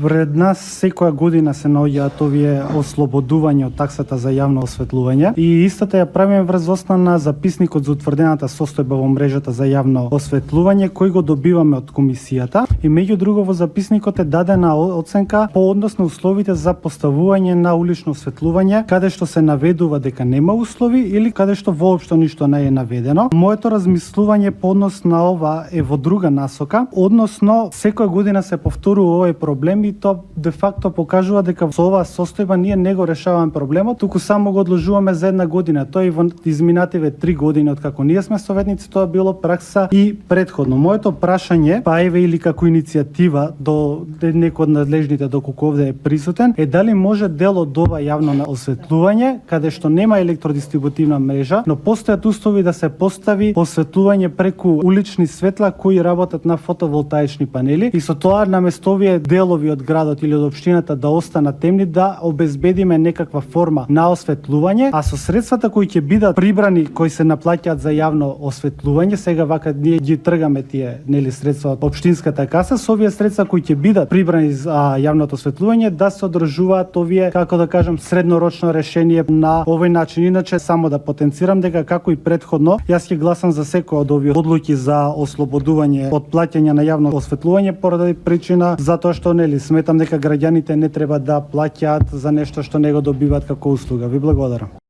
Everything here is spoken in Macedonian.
Пред нас секоја година се наоѓаат овие ослободување од таксата за јавно осветлување и истата ја правиме врз основа на записникот за утврдената состојба во мрежата за јавно осветлување кој го добиваме од комисијата и меѓу друго во записникот е дадена оценка по однос на условите за поставување на улично осветлување, каде што се наведува дека нема услови или каде што воопшто ништо не е наведено. Моето размислување по однос на ова е во друга насока, односно секоја година се повторува овој проблем и тоа де факто покажува дека со оваа состојба ние не го решаваме проблемот, туку само го одложуваме за една година. Тоа и во изминативе 3 години откако ние сме советници, тоа било пракса и претходно. Моето прашање, па еве или како иницијатива до некој од надлежните доколку овде е присутен, е дали може дел од ова јавно осветлување, каде што нема електродистрибутивна мрежа, но постојат услови да се постави осветлување преку улични светла кои работат на фотоволтаични панели и со тоа наместо овие делови од градот или од општината да останат темни, да обезбедиме некаква форма на осветлување, а со средствата кои ќе бидат прибрани, кои се наплаќаат за јавно осветлување, сега вака ние ги тргаме тие средства од општинската каса, со овие средства кои ќе бидат прибрани за јавното осветлување да се одржуваат овие, како да кажам, среднорочно решение на овој начин. Иначе само да потенцирам дека како и претходно, јас ќе гласам за секој од овие одлуки за ослободување од плаќање на јавно осветлување поради причина затоа што сметам дека граѓаните не треба да плаќаат за нешто што не го добиваат како услуга. Ви благодарам.